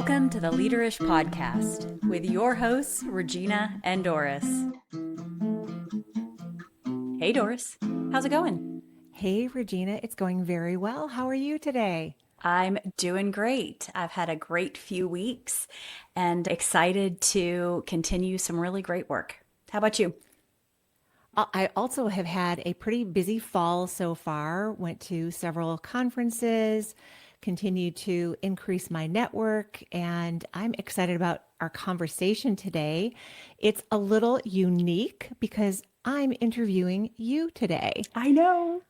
Welcome to the Leaderish podcast with your hosts, Regina and Doris. Hey, Doris. How's it going? Hey, Regina. It's going very well. How are you today? I'm doing great. I've had a great few weeks and excited to continue some really great work. How about you? I also have had a pretty busy fall so far. Went to several conferences, continued to increase my network, and I'm excited about our conversation today. It's a little unique because I'm interviewing you today. I know.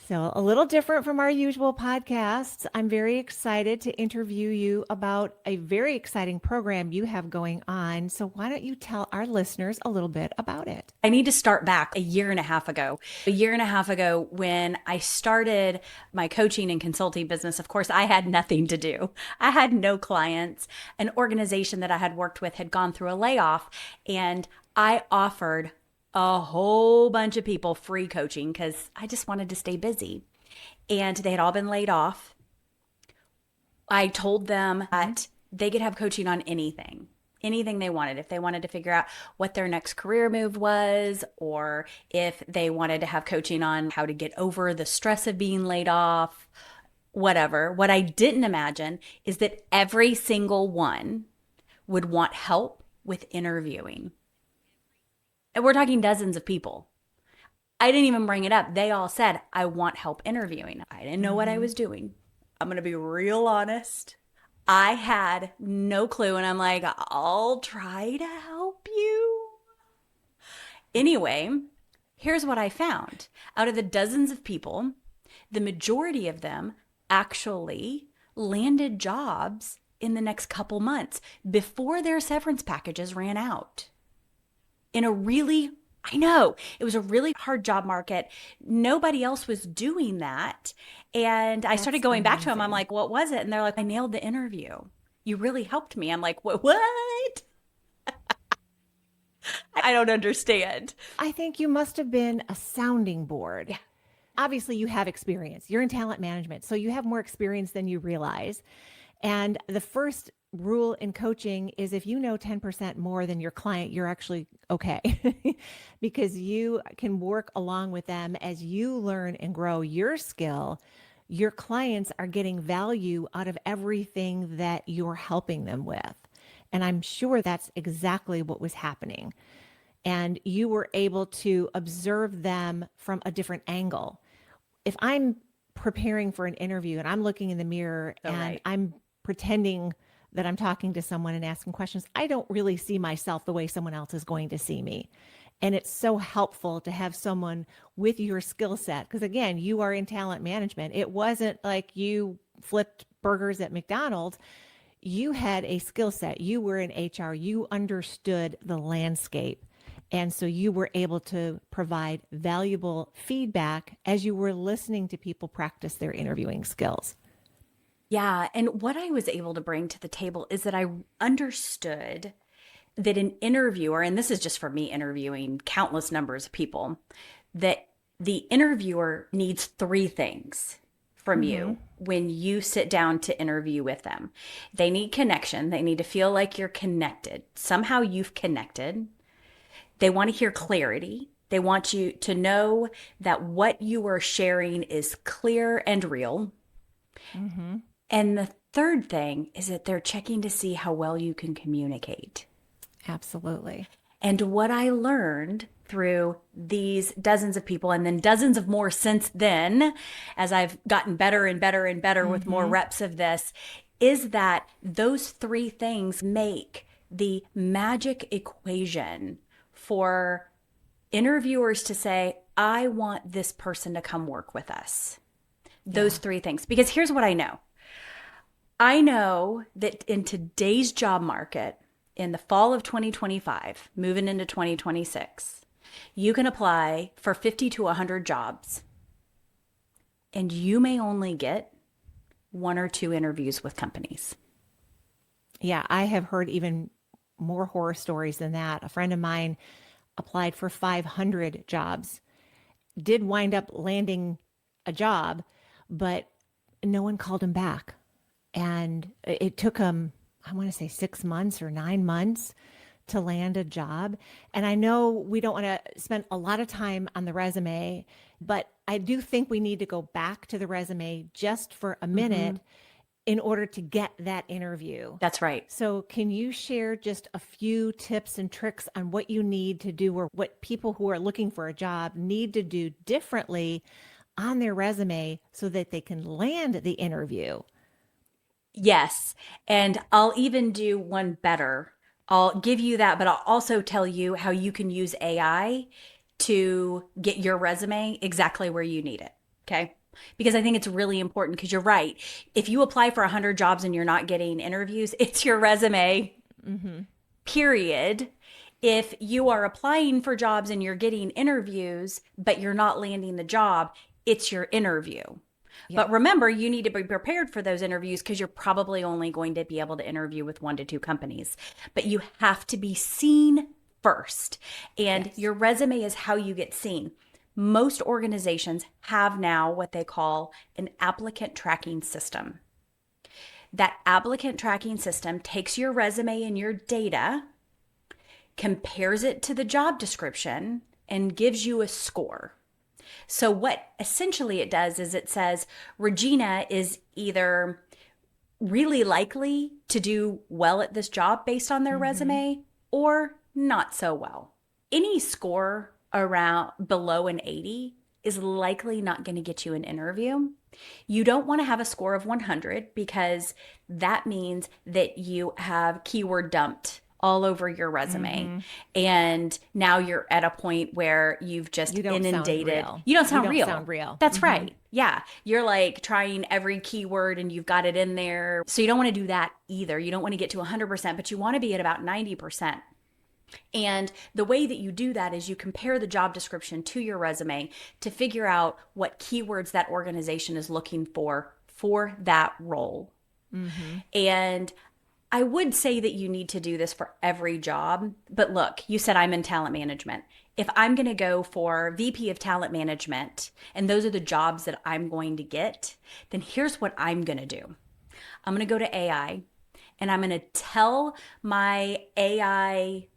So, a little different from our usual podcasts. I'm very excited to interview you about a very exciting program you have going on. So, why don't you tell our listeners a little bit about it? I need to start back a year and a half ago. A year and a half ago, when I started my coaching and consulting business, of course, I had nothing to do. I had no clients. An organization that I had worked with had gone through a layoff, and I offered a whole bunch of people free coaching because I just wanted to stay busy. And they had all been laid off. I told them that they could have coaching on anything they wanted. If they wanted to figure out what their next career move was, or if they wanted to have coaching on how to get over the stress of being laid off, whatever. What I didn't imagine is that every single one would want help with interviewing. And we're talking dozens of people. I didn't even bring it up. They all said, I want help interviewing. I didn't know what I was doing. I'm going to be real honest. I had no clue. And I'm like, I'll try to help you. Anyway, here's what I found. Out of the dozens of people, the majority of them actually landed jobs in the next couple months before their severance packages ran out. It was a really hard job market. Nobody else was doing that. And I started going back to them. I'm like, what was it? And they're like, I nailed the interview. You really helped me. I'm like, what? I don't understand. I think you must have been a sounding board. Yeah. Obviously, you have experience. You're in talent management, so you have more experience than you realize. And the first rule in coaching is if you know 10% more than your client, you're actually okay because you can work along with them as you learn and grow your skill. Your clients are getting value out of everything that you're helping them with. And I'm sure that's exactly what was happening. And you were able to observe them from a different angle. If I'm preparing for an interview and I'm looking in the mirror and I'm pretending that I'm talking to someone and asking questions, I don't really see myself the way someone else is going to see me. And it's so helpful to have someone with your skill set. Because again, you are in talent management. It wasn't like you flipped burgers at McDonald's. You had a skill set. You were in HR. You understood the landscape. And so you were able to provide valuable feedback as you were listening to people practice their interviewing skills. Yeah. And what I was able to bring to the table is that I understood that an interviewer, and this is just for me interviewing countless numbers of people, that the interviewer needs three things from you when you sit down to interview with them. They need connection. They need to feel like you're connected. Somehow you've connected. They want to hear clarity. They want you to know that what you are sharing is clear and real. Mm-hmm. And the third thing is that they're checking to see how well you can communicate. Absolutely. And what I learned through these dozens of people and then dozens of more since then, as I've gotten better and better and better with more reps of this, is that those three things make the magic equation for interviewers to say, I want this person to come work with us. Those three things. Because here's what I know. I know that in today's job market, in the fall of 2025, moving into 2026, you can apply for 50 to 100 jobs, and you may only get one or two interviews with companies. Yeah, I have heard even more horror stories than that. A friend of mine applied for 500 jobs, did wind up landing a job, but no one called him back. And it took him, I want to say 6 months or 9 months to land a job. And I know we don't want to spend a lot of time on the resume, but I do think we need to go back to the resume just for a minute in order to get that interview. That's right. So, can you share just a few tips and tricks on what you need to do or what people who are looking for a job need to do differently on their resume so that they can land the interview? Yes. And I'll even do one better. I'll give you that, but I'll also tell you how you can use AI to get your resume exactly where you need it. Okay. Because I think it's really important because you're right. If you apply for 100 jobs and you're not getting interviews, it's your resume, period. If you are applying for jobs and you're getting interviews, but you're not landing the job, it's your interview. Yeah. But remember, you need to be prepared for those interviews because you're probably only going to be able to interview with 1 to 2 companies. But you have to be seen first. And Yes. your resume is how you get seen. Most organizations have now what they call an applicant tracking system. That applicant tracking system takes your resume and your data, compares it to the job description, and gives you a score. So what essentially it does is it says Regina is either really likely to do well at this job based on their resume or not so well. Any score around below an 80 is likely not going to get you an interview. You don't want to have a score of 100 because that means that you have keyword dumped all over your resume. And now you're at a point where you've just You don't sound inundated. real. You don't sound You don't real. sound real. That's right. Yeah. You're like trying every keyword and you've got it in there. So you don't want to do that either. You don't want to get to 100%, but you want to be at about 90%. And the way that you do that is you compare the job description to your resume to figure out what keywords that organization is looking for that role. And I would say that you need to do this for every job. But look, you said I'm in talent management. If I'm going to go for VP of talent management and those are the jobs that I'm going to get, then here's what I'm going to do. I'm going to go to AI and I'm going to tell my AI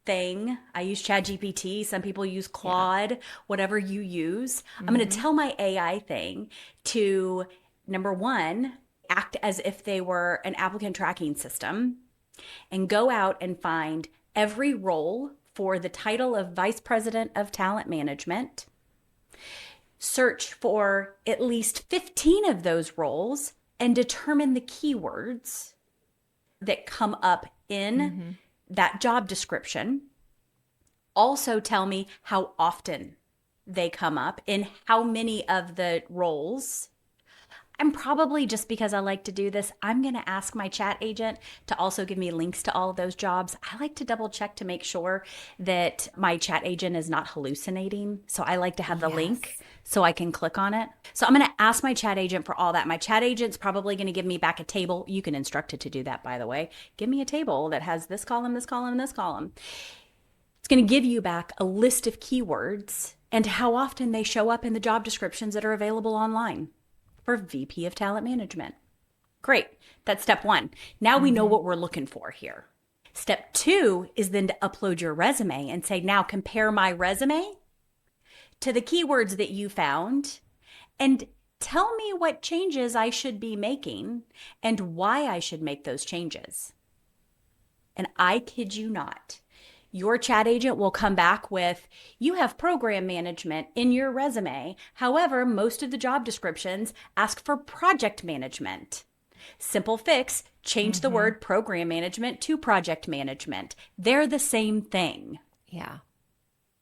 thing. I use ChatGPT. Some people use Claude, whatever you use. I'm going to tell my AI thing to, number one, act as if they were an applicant tracking system and go out and find every role for the title of Vice President of Talent Management. Search for at least 15 of those roles and determine the keywords that come up in that job description. Also tell me how often they come up in how many of the roles. I'm probably, just because I like to do this, I'm going to ask my chat agent to also give me links to all of those jobs. I like to double check to make sure that my chat agent is not hallucinating. So I like to have the link so I can click on it. So I'm going to ask my chat agent for all that. My chat agent's probably going to give me back a table. You can instruct it to do that, by the way. Give me a table that has this column, this column, and this column. It's going to give you back a list of keywords and how often they show up in the job descriptions that are available online for VP of Talent Management. Great. That's step one. Now we know what we're looking for here. Step two is then to upload your resume and say, now compare my resume to the keywords that you found and tell me what changes I should be making and why I should make those changes. And I kid you not, your chat agent will come back with, you have program management in your resume. However, most of the job descriptions ask for project management. Simple fix, change the word program management to project management. They're the same thing. Yeah.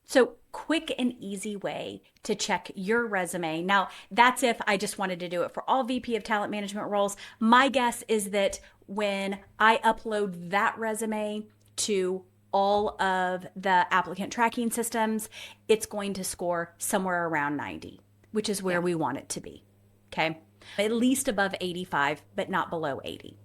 So quick and easy way to check your resume. Now, that's if I just wanted to do it for all VP of Talent Management roles. My guess is that when I upload that resume to all of the applicant tracking systems, it's going to score somewhere around 90, which is where we want it to be. Okay. At least above 85, but not below 80.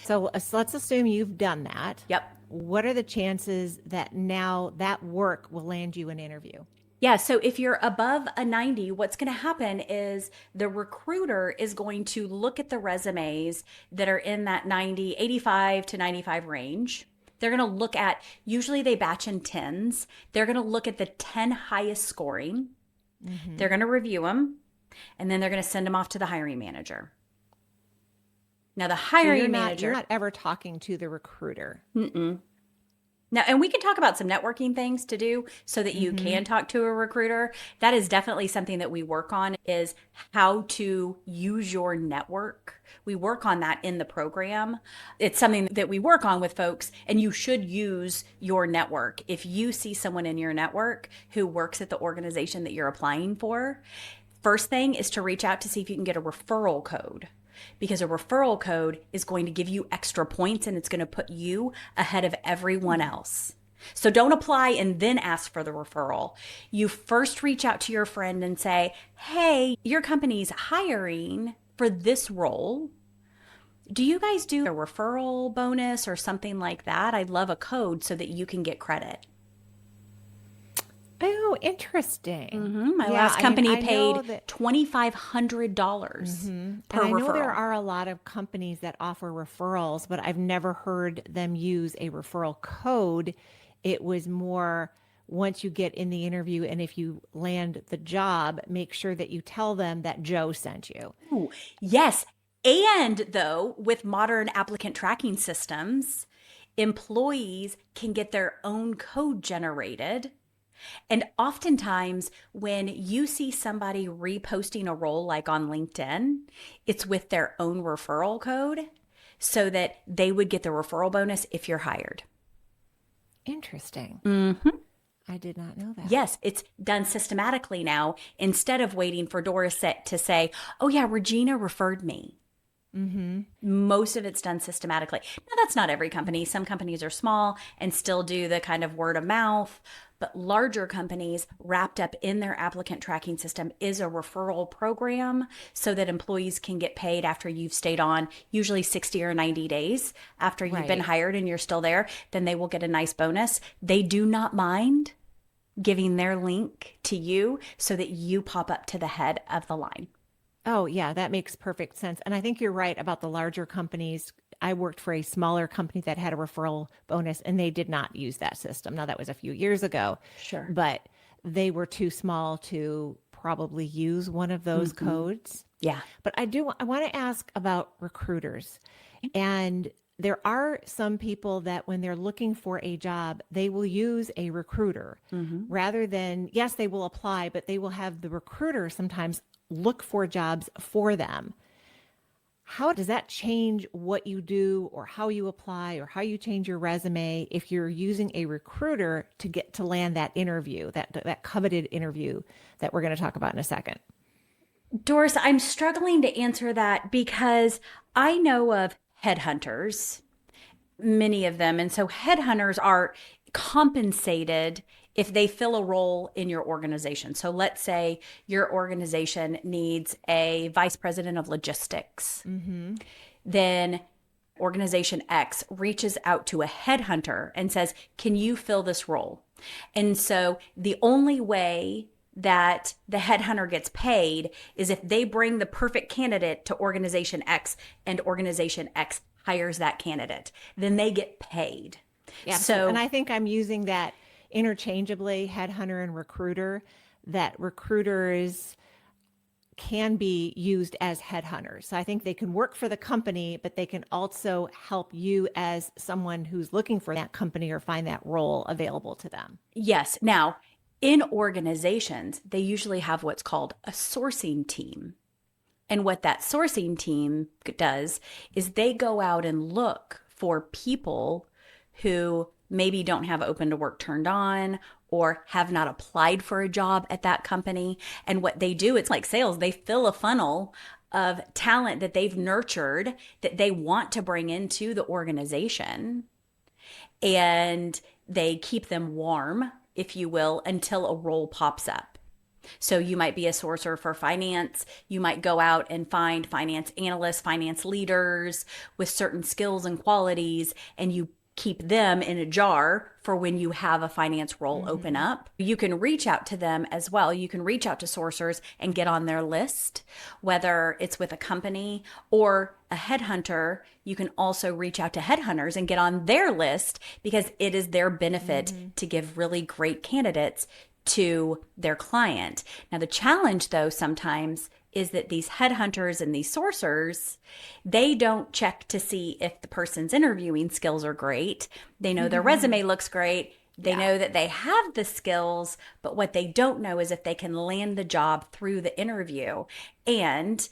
So let's assume you've done that. Yep. What are the chances that now that work will land you an interview? Yeah, so if you're above a 90, what's going to happen is the recruiter is going to look at the resumes that are in that 90, 85 to 95 range. They're going to look at, usually they batch in tens. They're going to look at the 10 highest scoring. Mm-hmm. They're going to review them, and then they're going to send them off to the hiring manager. Now, the So you're hiring manager, not ever talking to the recruiter. mm-mm. Now, and we can talk about some networking things to do so that you Mm-hmm. can talk to a recruiter. That is definitely something that we work on is how to use your network. We work on that in the program. It's something that we work on with folks, and you should use your network. If you see someone in your network who works at the organization that you're applying for, first thing is to reach out to see if you can get a referral code, because a referral code is going to give you extra points and it's going to put you ahead of everyone else. So don't apply and then ask for the referral. You first reach out to your friend and say, hey, your company's hiring for this role. Do you guys do a referral bonus or something like that? I'd love a code so that you can get credit. Oh, interesting. My Yeah, last I mean, company I know paid that. $2,500 And per I know there referral. are a lot of companies that offer referrals, but I've never heard them use a referral code. It was more once you get in the interview and if you land the job, make sure that you tell them that Joe sent you. Ooh, yes. And though, with modern applicant tracking systems, employees can get their own code generated. And oftentimes, when you see somebody reposting a role like on LinkedIn, it's with their own referral code so that they would get the referral bonus if you're hired. Interesting. Mm-hmm. I did not know that. Yes, it's done systematically now instead of waiting for Doris to say, oh, yeah, Regina referred me. Mm-hmm. Most of it's done systematically. Now, that's not every company. Some companies are small and still do the kind of word of mouth, but larger companies wrapped up in their applicant tracking system is a referral program so that employees can get paid after you've stayed on, usually 60 or 90 days after you've been Right. hired and you're still there. Then they will get a nice bonus. They do not mind giving their link to you so that you pop up to the head of the line. Oh, yeah, that makes perfect sense. And I think you're right about the larger companies. I worked for a smaller company that had a referral bonus and they did not use that system. Now, that was a few years ago, Sure. but they were too small to probably use one of those Mm-hmm. codes. Yeah. But I want to ask about recruiters. And there are some people that when they're looking for a job, they will use a recruiter Mm-hmm. rather than, yes, they will apply, but they will have the recruiter sometimes look for jobs for them. How does that change what you do or how you apply or how you change your resume if you're using a recruiter to get to land that interview, that coveted interview that we're going to talk about in a second? Doris, I'm struggling to answer that because I know of headhunters, many of them. And so headhunters are compensated if they fill a role in your organization. So let's say your organization needs a vice president of logistics. Mm-hmm. Then organization X reaches out to a headhunter and says, can you fill this role? And so the only way that the headhunter gets paid is if they bring the perfect candidate to organization X and organization X hires that candidate, then they get paid. Yeah. And So I think I'm using that interchangeably, headhunter and recruiter, that recruiters can be used as headhunters. So I think they can work for the company, but they can also help you as someone who's looking for that company or find that role available to them. yes, now in organizations, they usually have what's called a sourcing team. And what that sourcing team does is they go out and look for people who maybe don't have open to work turned on or have not applied for a job at that company. And what they do, it's like sales, they fill a funnel of talent that they've nurtured that they want to bring into the organization. And they keep them warm, if you will, until a role pops up. So you might be a sourcer for finance. You might go out and find finance analysts, finance leaders with certain skills and qualities, and you keep them in a jar for when you have a finance role open Mm-hmm. up. You can reach out to them as well. You can reach out to sourcers and get on their list, whether it's with a company or a headhunter. You can also reach out to headhunters and get on their list because it is their benefit Mm-hmm. to give really great candidates to their client. Now, the challenge, though, sometimes is that these headhunters and these sourcers, they don't check to see if the person's interviewing skills are great. They know their resume looks great. They Yeah. know that they have the skills, but what they don't know is if they can land the job through the interview and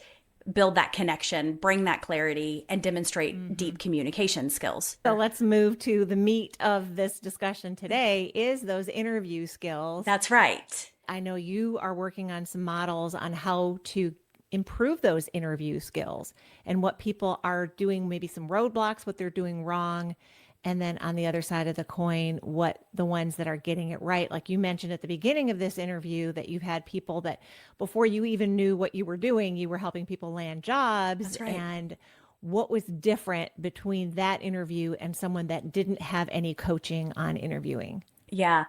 build that connection, bring that clarity, and demonstrate Mm-hmm. deep communication skills. So let's move to the meat of this discussion today is those interview skills. That's right. I know you are working on some models on how to improve those interview skills and what people are doing, maybe some roadblocks, what they're doing wrong. And then on the other side of the coin, what the ones that are getting it right. Like you mentioned at the beginning of this interview, that you've had people that before you even knew what you were doing, you were helping people land jobs. That's right. And what was different between that interview and someone that didn't have any coaching on interviewing? Yeah.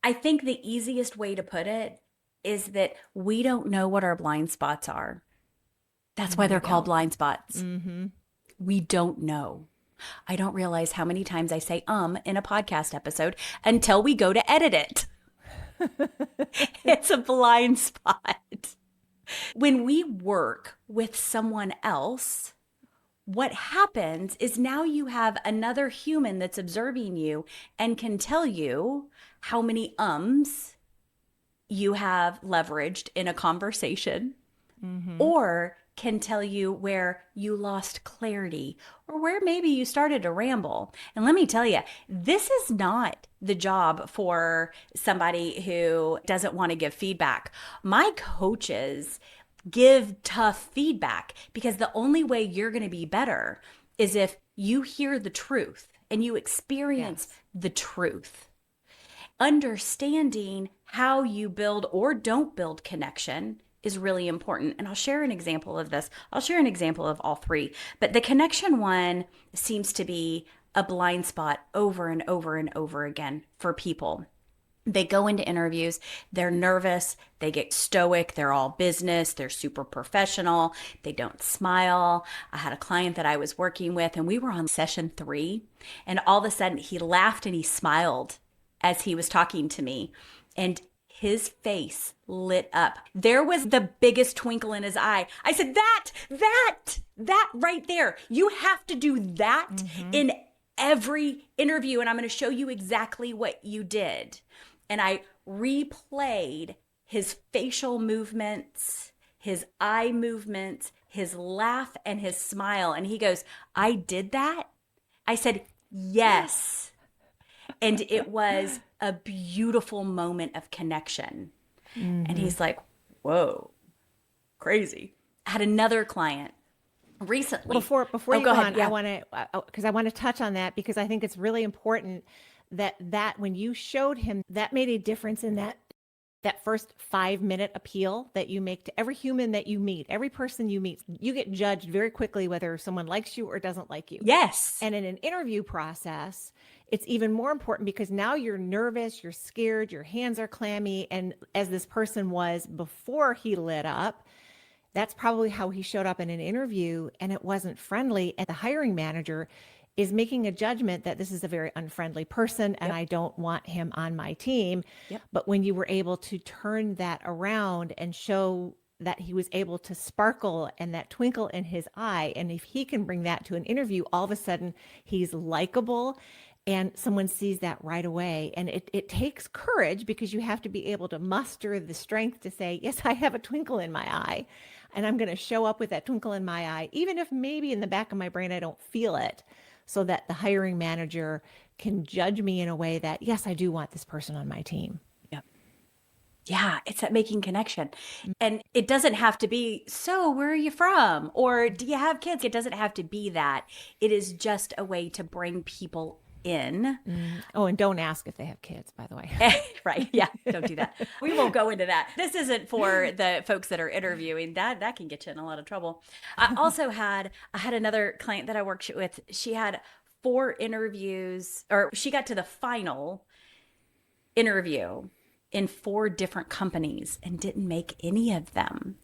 I think the easiest way to put it is that we don't know what our blind spots are. That's why We they're called don't. blind spots. Mm-hmm. We don't know. I don't realize how many times I say in a podcast episode until we go to edit it. It's a blind spot. When we work with someone else, what happens is now you have another human that's observing you and can tell you how many you have leveraged in a conversation, Mm-hmm. or can tell you where you lost clarity or where maybe you started to ramble. And let me tell you, this is not the job for somebody who doesn't want to give feedback. My coaches give tough feedback because the only way you're going to be better is if you hear the truth and you experience Yes. the truth. Understanding how you build or don't build connection is really important. And I'll share an example of this. I'll share an example of all three. But the connection one seems to be a blind spot over and over and over again for people. They go into interviews, they're nervous, they get stoic, they're all business, they're super professional, they don't smile. I had a client that I was working with, and we were on session 3, and all of a sudden he laughed and he smiled as he was talking to me, and his face lit up. There was the biggest twinkle in his eye. I said, that right there. You have to do that in every interview, and I'm going to show you exactly what you did. And I replayed his facial movements, his eye movements, his laugh, and his smile. And he goes, I did that? I said, yes. And it was a beautiful moment of connection. And he's like, whoa, crazy. I had another client recently. Before Oh, you go go ahead. on, Yeah. I want to because I want to touch on that because I think it's really important that when you showed him that made a difference in that first 5-minute appeal that you make to every human that you meet, every person you meet. You get judged very quickly whether someone likes you or doesn't like you. Yes. And in an interview process, it's even more important because now you're nervous, you're scared, your hands are clammy. And as this person was before he lit up, that's probably how he showed up in an interview and it wasn't friendly. And the hiring manager is making a judgment that this is a very unfriendly person and Yep. I don't want him on my team. Yep. But when you were able to turn that around and show that he was able to sparkle and that twinkle in his eye, and if he can bring that to an interview, all of a sudden he's likable and someone sees that right away. And it takes courage because you have to be able to muster the strength to say, yes, I have a twinkle in my eye and I'm going to show up with that twinkle in my eye, even if maybe in the back of my brain I don't feel it, so that the hiring manager can judge me in a way that, yes, I do want this person on my team. Yep. Yeah, it's that making connection. And it doesn't have to be, so where are you from? Or do you have kids? It doesn't have to be that. It is just a way to bring people in. Oh, and don't ask if they have kids, by the way. Right. Yeah. Don't do that. We won't go into that. This isn't for the folks that are interviewing. That can get you in a lot of trouble. I had another client that I worked with. She had 4 interviews, or she got to the final interview in 4 different companies and didn't make any of them.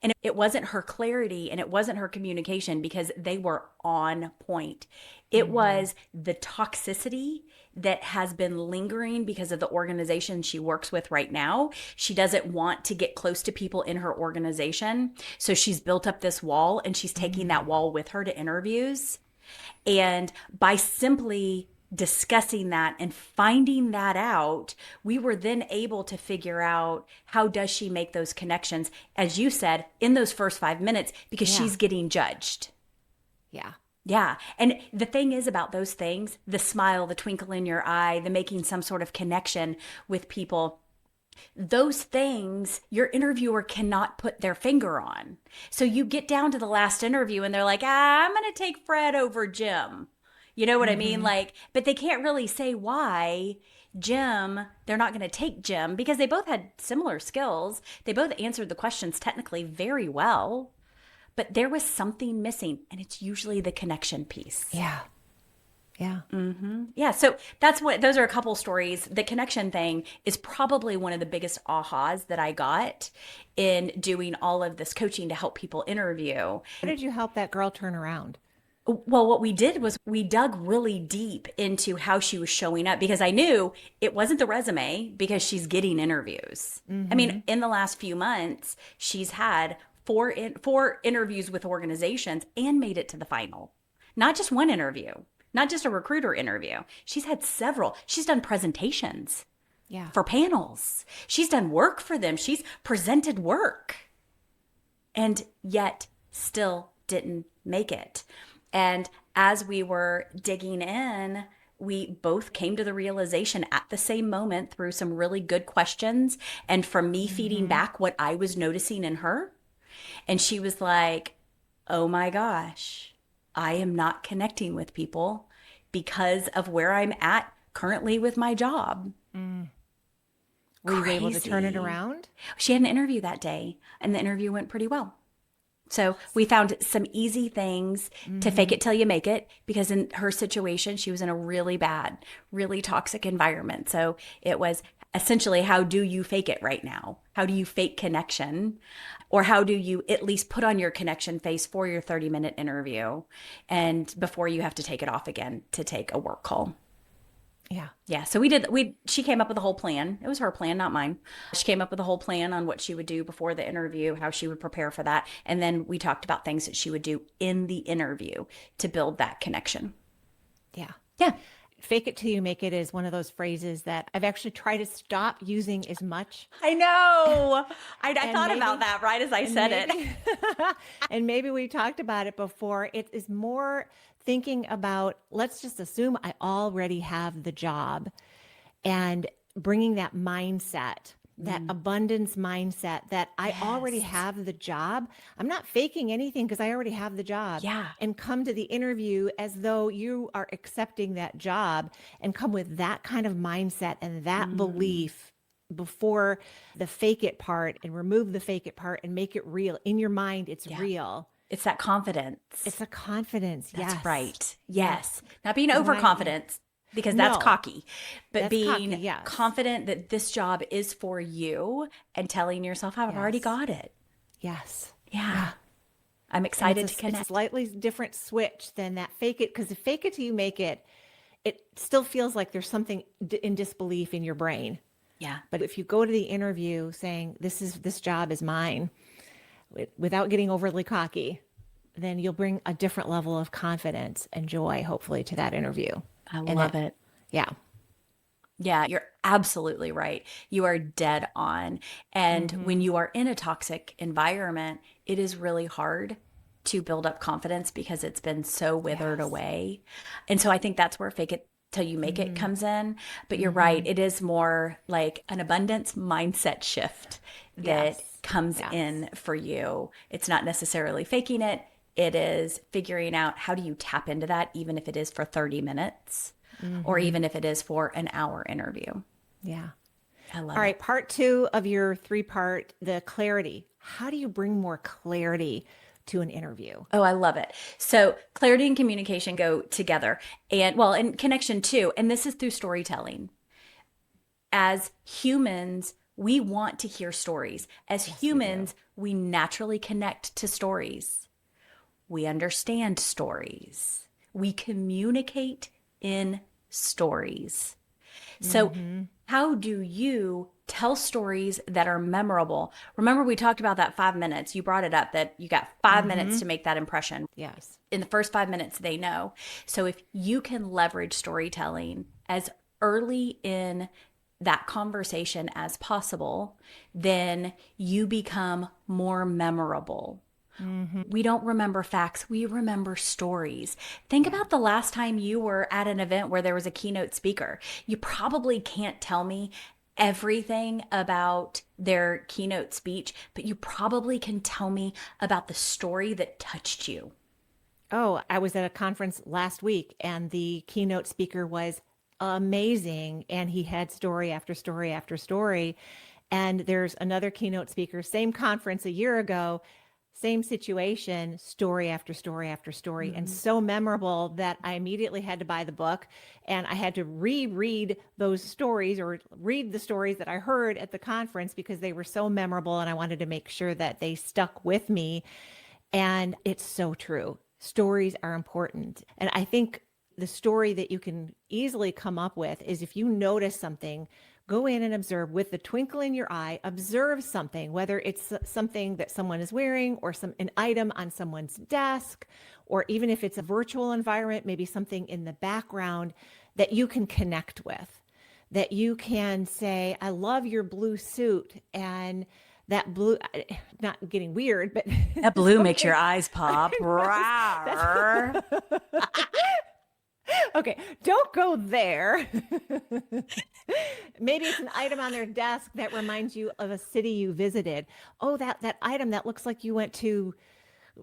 And it wasn't her clarity and it wasn't her communication because they were on point. It was the toxicity that has been lingering because of the organization she works with right now. She doesn't want to get close to people in her organization. So she's built up this wall and she's taking that wall with her to interviews. And by simply discussing that and finding that out, we were then able to figure out how does she make those connections, as you said, in those first 5 minutes, because she's getting judged. Yeah. Yeah. And the thing is about those things, the smile, the twinkle in your eye, the making some sort of connection with people, those things your interviewer cannot put their finger on. So you get down to the last interview and they're like, I'm going to take Fred over Jim. You know what I mean? Like, but they can't really say why Jim, they're not going to take Jim because they both had similar skills. They both answered the questions technically very well, but there was something missing, and it's usually the connection piece. Yeah. Yeah. Yeah. So those are a couple stories. The connection thing is probably one of the biggest ahas that I got in doing all of this coaching to help people interview. How did you help that girl turn around? Well, what we did was we dug really deep into how she was showing up because I knew it wasn't the resume because she's getting interviews. I mean, in the last few months, she's had four interviews with organizations and made it to the final. Not just one interview, not just a recruiter interview. She's had several. She's done presentations for panels. She's done work for them. She's presented work and yet still didn't make it. And as we were digging in, we both came to the realization at the same moment through some really good questions and from me feeding back what I was noticing in her. And she was like, oh my gosh, I am not connecting with people because of where I'm at currently with my job. Were you able to turn it around? She had an interview that day and the interview went pretty well. So we found some easy things to fake it till you make it because in her situation, she was in a really bad, really toxic environment. So it was essentially, how do you fake it right now? How do you fake connection? Or how do you at least put on your connection face for your 30-minute interview and before you have to take it off again to take a work call? Yeah. Yeah. So she came up with a whole plan. It was her plan, not mine. She came up with a whole plan on what she would do before the interview, how she would prepare for that. And then we talked about things that she would do in the interview to build that connection. Yeah. Yeah. Fake it till you make it is one of those phrases that I've actually tried to stop using as much. I know. I thought about that right as I said it. And maybe we talked about it before. It is more thinking about, let's just assume I already have the job and bringing that mindset, that abundance mindset that I already have the job. I'm not faking anything because I already have the job. Yeah. And come to the interview as though you are accepting that job and come with that kind of mindset and that belief before the fake it part and remove the fake it part and make it real. In your mind, it's real. It's that confidence. It's a confidence. That's yes. right. Yes. Not being overconfident because that's cocky, but That's being cocky, yes. confident that this job is for you and telling yourself, I've already got it. Yes. Yeah. I'm excited to connect. It's a slightly different switch than that fake it, because if fake it till you make it, it still feels like there's something in disbelief in your brain. Yeah. But if you go to the interview saying, this job is mine, without getting overly cocky, then you'll bring a different level of confidence and joy, hopefully, to that interview. I love it. Yeah. Yeah, you're absolutely right. You are dead on. And when you are in a toxic environment, it is really hard to build up confidence because it's been so withered away. And so I think that's where fake it till you make it comes in. But you're right. It is more like an abundance mindset shift that comes in for you. It's not necessarily faking it. It is figuring out how do you tap into that, even if it is for 30 minutes or even if it is for an hour interview. Yeah. I love it. All right. Part 2 of your 3-part, the clarity. How do you bring more clarity to an interview. Oh, I love it. So clarity and communication go together, and connection too. And this is through storytelling. As humans, we want to hear stories. As Yes, humans, we naturally connect to stories. We understand stories. We communicate in stories. So, how do you tell stories that are memorable? Remember, we talked about that 5 minutes. You brought it up that you got 5 minutes to make that impression. Yes. In the first 5 minutes, they know. So, if you can leverage storytelling as early in that conversation as possible, then you become more memorable. We don't remember facts, we remember stories. Think about the last time you were at an event where there was a keynote speaker. You probably can't tell me everything about their keynote speech, but you probably can tell me about the story that touched you. Oh, I was at a conference last week and the keynote speaker was amazing. And he had story after story after story. And there's another keynote speaker, same conference a year ago, same situation, story after story after story, and so memorable that I immediately had to buy the book and I had to reread those stories or read the stories that I heard at the conference because they were so memorable and I wanted to make sure that they stuck with me. And it's so true. Stories are important. And I think the story that you can easily come up with is if you notice something, go in and observe with the twinkle in your eye, observe something, whether it's something that someone is wearing or an item on someone's desk, or even if it's a virtual environment, maybe something in the background that you can connect with, that you can say, I love your blue suit. And that blue, not getting weird, but That blue makes something- your eyes pop. Rawr. Okay, don't go there. Maybe it's an item on their desk that reminds you of a city you visited. Oh, that item that looks like you went to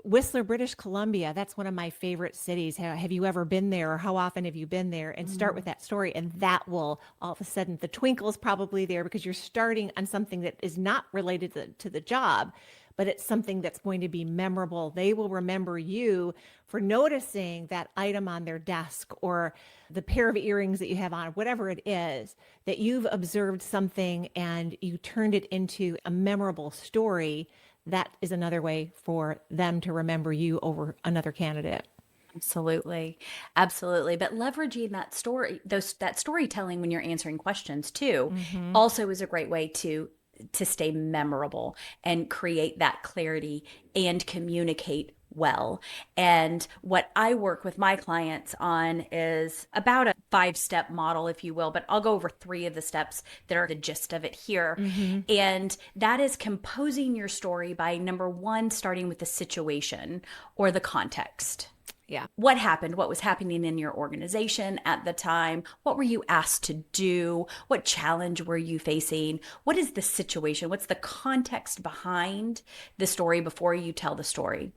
Whistler, British Columbia. That's one of my favorite cities. Have you ever been there or how often have you been there? And start with that story. And that will all of a sudden, the twinkle is probably there because you're starting on something that is not related to the job, but it's something that's going to be memorable. They will remember you for noticing that item on their desk or the pair of earrings that you have on, whatever it is, that you've observed something and you turned it into a memorable story. That is another way for them to remember you over another candidate. Absolutely. Absolutely. But leveraging that storytelling when you're answering questions too, also is a great way to stay memorable and create that clarity and communicate well. And what I work with my clients on is about a 5-step model, if you will, but I'll go over 3 of the steps that are the gist of it here. And that is composing your story by number 1, starting with the situation or the context. Yeah. What happened? What was happening in your organization at the time? What were you asked to do? What challenge were you facing? What is the situation? What's the context behind the story before you tell the story?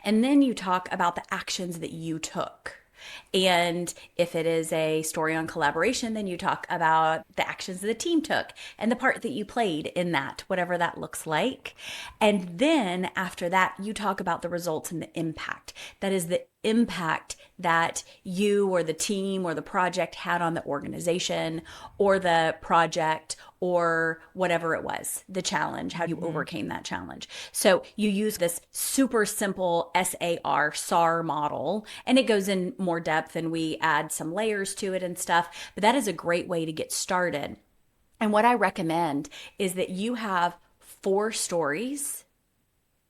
And then you talk about the actions that you took. And if it is a story on collaboration, then you talk about the actions the team took and the part that you played in that, whatever that looks like. And then after that, you talk about the results and the impact. That is the impact that you or the team or the project had on the organization or the project or whatever it was, the challenge, how you overcame that challenge. So you use this super simple SAR model, and it goes in more depth and we add some layers to it and stuff, but that is a great way to get started. And what I recommend is that you have 4 stories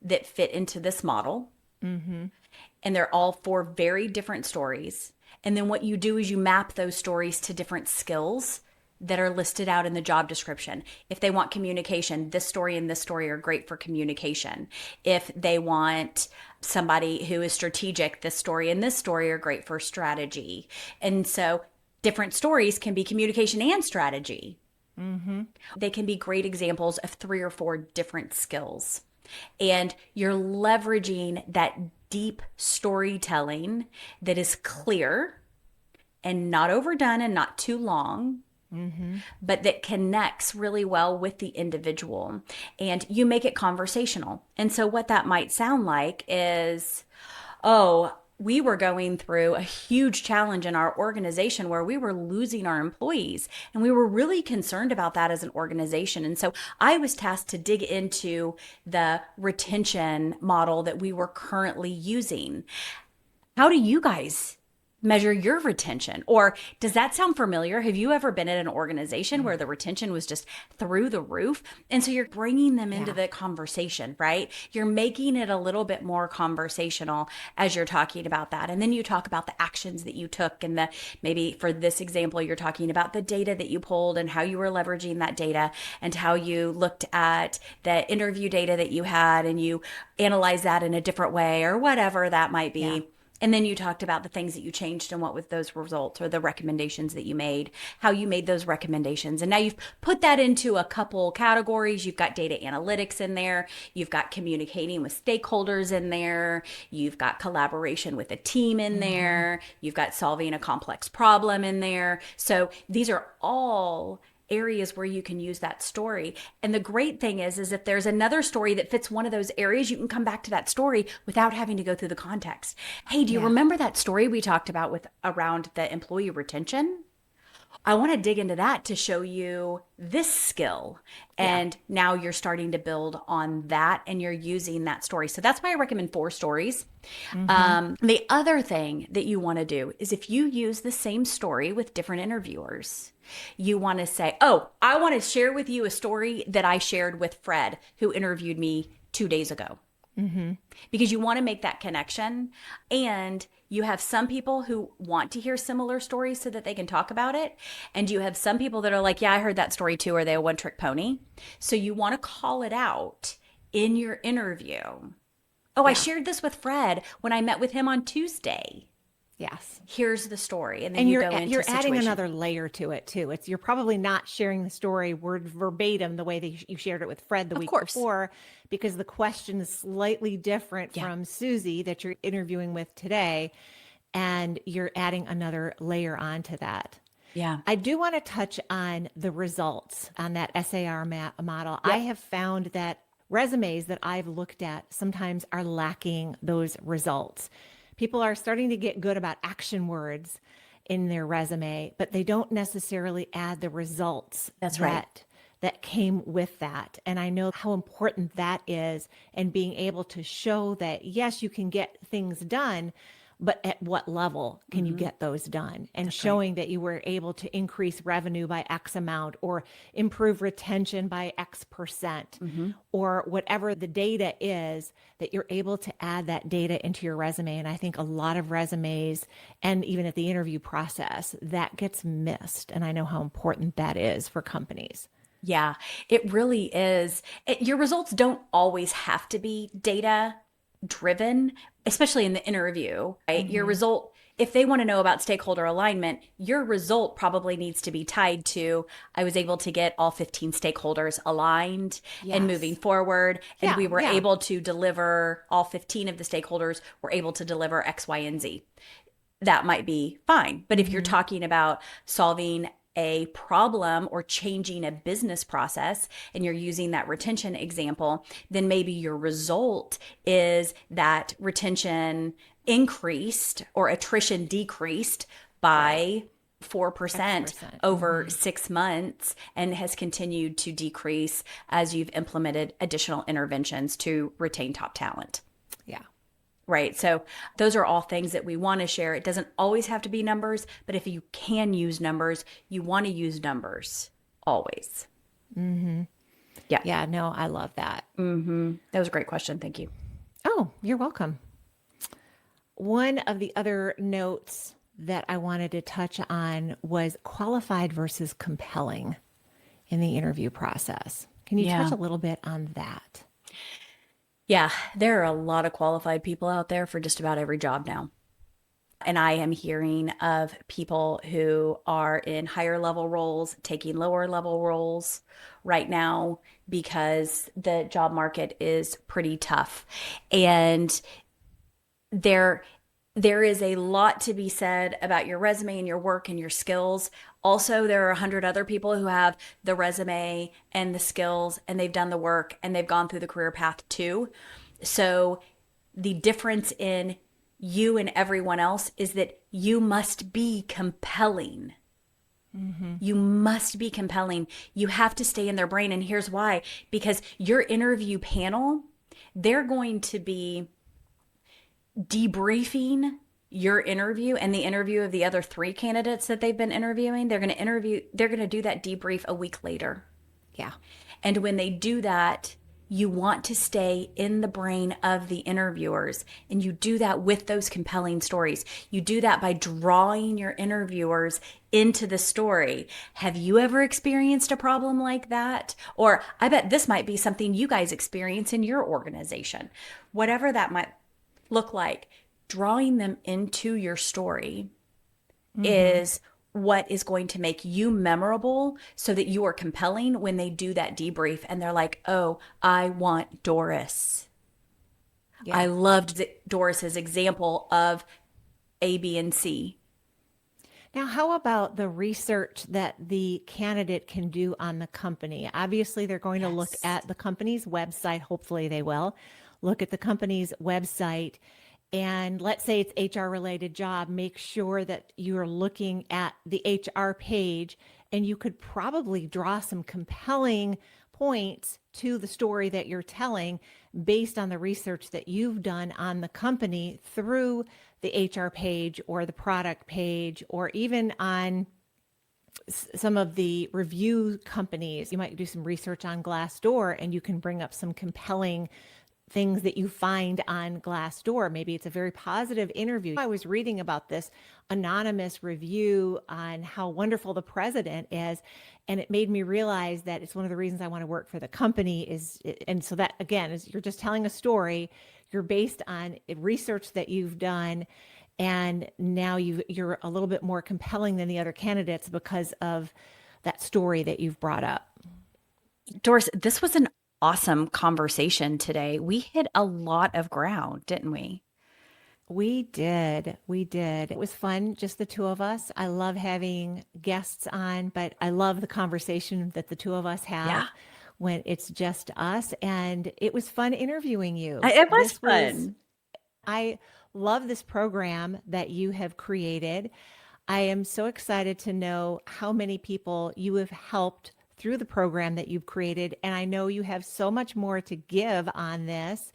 that fit into this model. And they're all 4 very different stories. And then what you do is you map those stories to different skills that are listed out in the job description. If they want communication, this story and this story are great for communication. If they want somebody who is strategic, this story and this story are great for strategy. And so different stories can be communication and strategy. They can be great examples of 3 or 4 different skills. And you're leveraging that deep storytelling that is clear and not overdone and not too long, but that connects really well with the individual, and you make it conversational. And so what that might sound like is, oh, we were going through a huge challenge in our organization where we were losing our employees, and we were really concerned about that as an organization. And so I was tasked to dig into the retention model that we were currently using. How do you guys measure your retention? Or does that sound familiar? Have you ever been at an organization where the retention was just through the roof? And so you're bringing them into the conversation, right? You're making it a little bit more conversational as you're talking about that. And then you talk about the actions that you took, and the, maybe for this example, you're talking about the data that you pulled and how you were leveraging that data, and how you looked at the interview data that you had and you analyze that in a different way, or whatever that might be. Yeah. And then you talked about the things that you changed and what with those results, or the recommendations that you made, how you made those recommendations. And now you've put that into a couple categories. You've got data analytics in there. You've got communicating with stakeholders in there. You've got collaboration with a team in there. You've got solving a complex problem in there. So these are all areas where you can use that story. And the great thing is if there's another story that fits one of those areas, you can come back to that story without having to go through the context. Hey, do you remember that story we talked about with around the employee retention? I want to dig into that to show you this skill. And now you're starting to build on that, and you're using that story. So that's why I recommend 4 stories. The other thing that you want to do is, if you use the same story with different interviewers, you want to say, oh, I want to share with you a story that I shared with Fred, who interviewed me 2 days ago. Because you want to make that connection. And you have some people who want to hear similar stories so that they can talk about it. And you have some people that are like, yeah, I heard that story too. Are they a one-trick pony? So you want to call it out in your interview. Oh, I shared this with Fred when I met with him on Tuesday. Yes. Here's the story. And then you go into you're adding another layer to it too. You're probably not sharing the story word verbatim the way that you shared it with Fred the week before, because the question is slightly different from Susie that you're interviewing with today. And you're adding another layer onto that. Yeah. I do want to touch on the results on that SAR model. Yep. I have found that resumes that I've looked at sometimes are lacking those results. People are starting to get good about action words in their resume, but they don't necessarily add the results that came with that. And I know how important that is, and being able to show that, yes, you can get things done, but at what level can you get those done? And showing that you were able to increase revenue by X amount, or improve retention by X percent, or whatever the data is, that you're able to add that data into your resume. And I think a lot of resumes, and even at the interview process, that gets missed. And I know how important that is for companies. Yeah, it really is. Your results don't always have to be data driven, especially in the interview, right? Your result, if they want to know about stakeholder alignment, your result probably needs to be tied to, I was able to get all 15 stakeholders aligned and moving forward. And we were able to deliver, all 15 of the stakeholders were able to deliver X, Y, and Z. That might be fine. But if you're talking about solving a problem or changing a business process, and you're using that retention example, then maybe your result is that retention increased or attrition decreased by 4% over 6 months, and has continued to decrease as you've implemented additional interventions to retain top talent. Yeah. Right. So those are all things that we want to share. It doesn't always have to be numbers, but if you can use numbers, you want to use numbers always. Yeah. Yeah. No, I love that. That was a great question. Thank you. Oh, you're welcome. One of the other notes that I wanted to touch on was qualified versus compelling in the interview process. Can you touch a little bit on that? Yeah, there are a lot of qualified people out there for just about every job now. And I am hearing of people who are in higher level roles taking lower level roles right now because the job market is pretty tough. And There is a lot to be said about your resume and your work and your skills. Also, there are 100 other people who have the resume and the skills, and they've done the work and they've gone through the career path too. So, the difference in you and everyone else is that you must be compelling. Mm-hmm. You must be compelling. You have to stay in their brain. And here's why, because your interview panel, they're going to be debriefing your interview and the interview of the other three candidates that they've been interviewing. They're going to do that debrief a week later. Yeah. And when they do that, you want to stay in the brain of the interviewers. And you do that with those compelling stories. You do that by drawing your interviewers into the story. Have you ever experienced a problem like that? Or I bet this might be something you guys experience in your organization. Whatever that might look like, drawing them into your story Mm-hmm. is what is going to make you memorable so that you are compelling when they do that debrief and they're like, oh, I want Doris. Yeah. I loved Doris's example of A, B, and C. Now, how about the research that the candidate can do on the company? Obviously, they're going to look Yes. at the company's website. Hopefully, they will look at the company's website. And let's say it's HR related job, make sure that you're looking at the HR page and you could probably draw some compelling points to the story that you're telling based on the research that you've done on the company through the HR page or the product page, or even on some of the review companies. You might do some research on Glassdoor and you can bring up some compelling things that you find on Glassdoor. Maybe it's a very positive interview. I was reading about this anonymous review on how wonderful the president is, and it made me realize that it's one of the reasons I want to work for the company is, and so that again is you're just telling a story, you're based on research that you've done, and now you're a little bit more compelling than the other candidates because of that story that you've brought up. Doris, this was an awesome conversation today. We hit a lot of ground, didn't we? We did. We did. It was fun, just the two of us. I love having guests on, but I love the conversation that the two of us Yeah. have when it's just us. And it was fun interviewing you. It was This was, fun. I love this program that you have created. I am so excited to know how many people you have helped through the program that you've created. And I know you have so much more to give on this.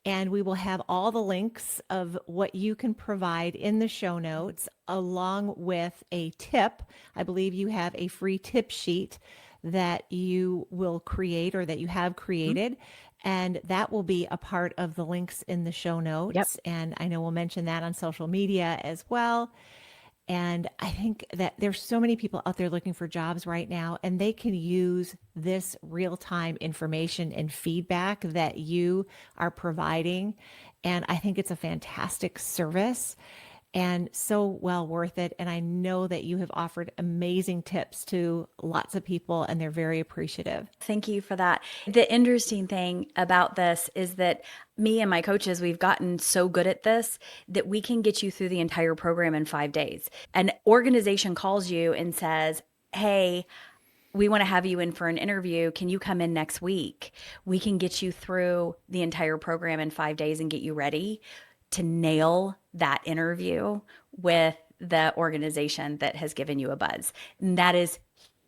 And we will have all the links of what you can provide in the show notes, along with a tip. I believe you have a free tip sheet that you will create or that you have Mhm. created. And that will be a part of the links in the show Yep. notes. And I know we'll mention that on social media as well. And I think that there's so many people out there looking for jobs right now, and they can use this real time information and feedback that you are providing. And I think it's a fantastic service and so well worth it. And I know that you have offered amazing tips to lots of people, and they're very appreciative. Thank you for that. The interesting thing about this is that me and my coaches, we've gotten so good at this that we can get you through the entire program in 5 days. An organization calls you and says, hey, we want to have you in for an interview. Can you come in next week? We can get you through the entire program in 5 days and get you ready to nail that interview with the organization that has given you a buzz. And that is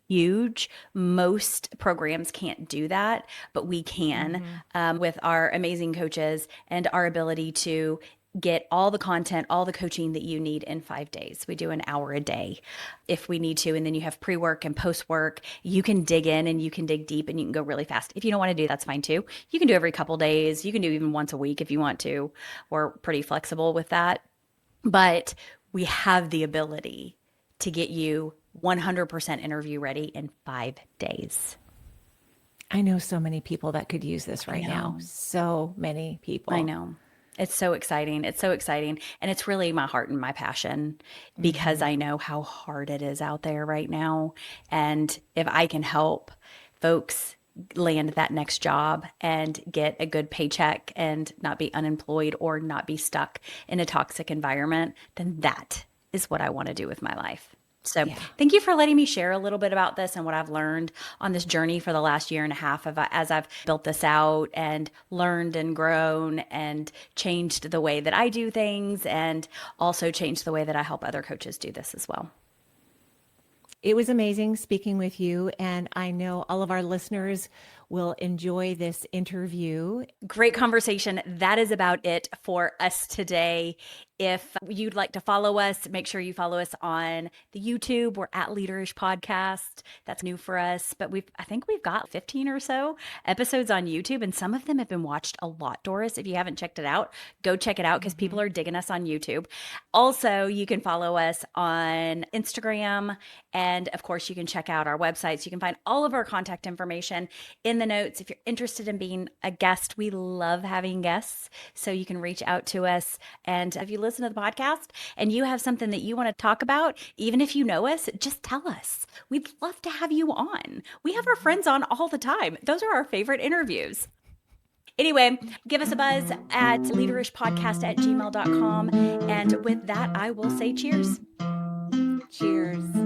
huge. Most programs can't do that, but we can Mm-hmm. with our amazing coaches and our ability to get all the content, all the coaching that you need in 5 days. We do an hour a day if we need to. And then you have pre work and post work. You can dig in and you can dig deep and you can go really fast. If you don't want to do that, that's fine too. You can do every couple days. You can do even once a week if you want to. We're pretty flexible with that. But we have the ability to get you 100% interview ready in 5 days. I know so many people that could use this I right now. know. So many I people. know. It's so exciting. It's so exciting. And it's really my heart and my passion because Mm-hmm. I know how hard it is out there right now. And if I can help folks land that next job and get a good paycheck and not be unemployed or not be stuck in a toxic environment, then that is what I want to do with my life. So Yeah. thank you for letting me share a little bit about this and what I've learned on this journey for the last year and a half as I've built this out and learned and grown and changed the way that I do things and also changed the way that I help other coaches do this as well. It was amazing speaking with you, and I know all of our listeners will enjoy this interview. Great conversation. That is about it for us today. If you'd like to follow us, make sure you follow us on the YouTube. We're at Leaderish Podcast. That's new for us, but I think we've got 15 or so episodes on YouTube, and some of them have been watched a lot. Doris, if you haven't checked it out, go check it out because people are digging us on YouTube. Also, you can follow us on Instagram, and of course, you can check out our websites. You can find all of our contact information in the notes. If you're interested in being a guest, we love having guests, so you can reach out to us. And if you listen to the podcast and you have something that you want to talk about, even if you know us, just tell us. We'd love to have you on. We have our friends on all the time. Those are our favorite interviews. Anyway, give us a buzz at leaderishpodcast@gmail.com. And with that, I will say cheers. Cheers.